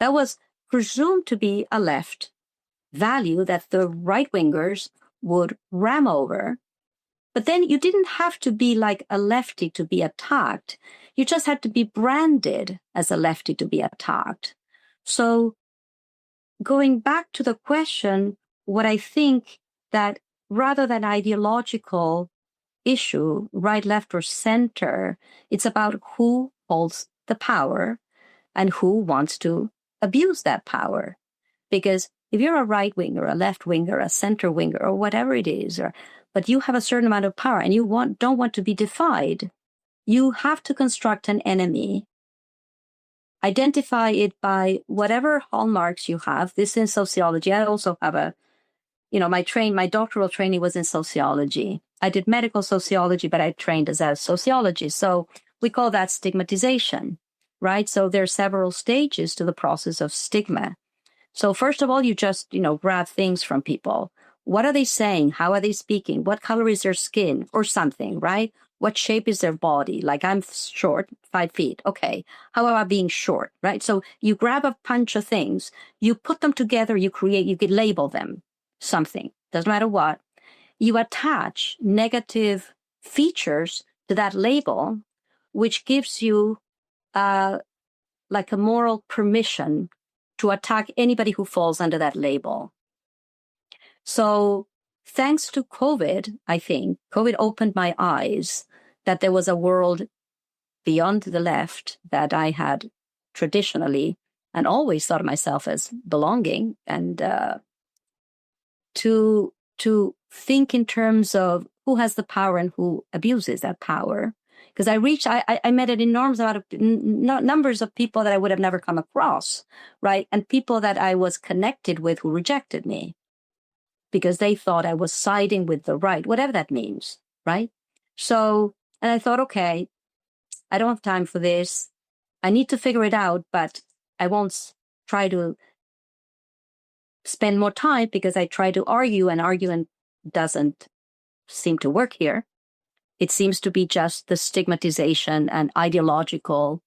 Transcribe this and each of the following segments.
That was presumed to be a left value that the right-wingers would ram over. But then you didn't have to be like a lefty to be attacked. You just had to be branded as a lefty to be attacked. So going back to the question, what I think that rather than ideological issue, right, left, or center, it's about who holds the power and who wants to abuse that power. Because if you're a right winger, a left winger, a center winger, or whatever it is, but you have a certain amount of power and you don't want to be defied, you have to construct an enemy. Identify it by whatever hallmarks you have. This in sociology. I also have my doctoral training was in sociology. I did medical sociology, but I trained as a sociologist. So we call that stigmatization, right? So there are several stages to the process of stigma. So first of all, you just, grab things from people. What are they saying? How are they speaking? What color is their skin or something, right? What shape is their body? Like I'm short, 5 feet. Okay. How about being short, right? So you grab a bunch of things, you put them together, you could label them something, doesn't matter what. You attach negative features to that label, which gives you like a moral permission to attack anybody who falls under that label. So thanks to COVID, I think, COVID opened my eyes that there was a world beyond the left that I had traditionally and always thought of myself as belonging, and to think in terms of who has the power and who abuses that power. Because I met an enormous amount of numbers of people that I would have never come across, right? And people that I was connected with who rejected me because they thought I was siding with the right, whatever that means, right? So, and I thought, okay, I don't have time for this. I need to figure it out, but I won't try to spend more time because I try to argue, and arguing doesn't seem to work here. It seems to be just the stigmatization and ideological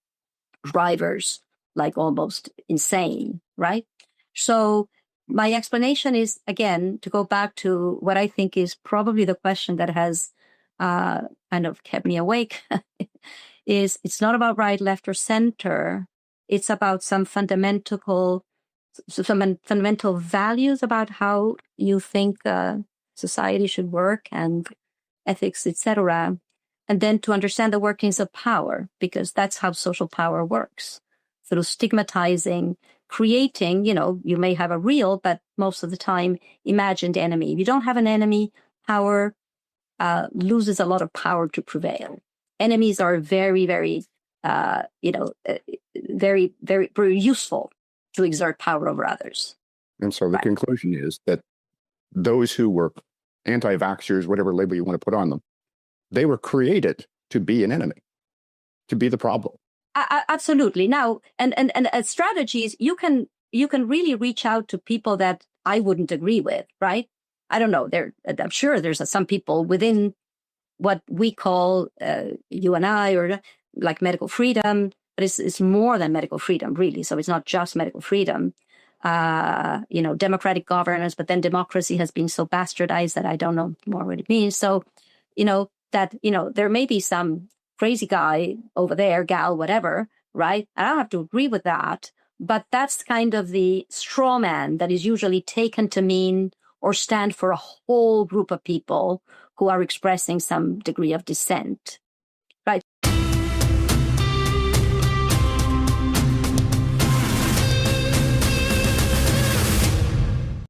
drivers, like almost insane, right? So my explanation is, again, to go back to what I think is probably the question that has kind of kept me awake, is it's not about right, left, or center. It's about some fundamental values about how you think society should work and ethics, etc. And then to understand the workings of power, because that's how social power works, through stigmatizing, creating, you may have a real, but most of the time, imagined enemy. If you don't have an enemy, power loses a lot of power to prevail. Enemies are very, very, very, very, very useful to exert power over others. And so the conclusion is that those who were anti-vaxxers, whatever label you want to put on them, they were created to be an enemy, to be the problem. Absolutely. Now, and as strategies, you can really reach out to people that I wouldn't agree with, right? I don't know. I'm sure there's some people within what we call you and I, or like medical freedom, but it's more than medical freedom, really. So it's not just medical freedom. Democratic governance, but then democracy has been so bastardized that I don't know more what it means. So, there may be some crazy guy over there, gal, whatever, right? I don't have to agree with that, but that's kind of the straw man that is usually taken to mean or stand for a whole group of people who are expressing some degree of dissent.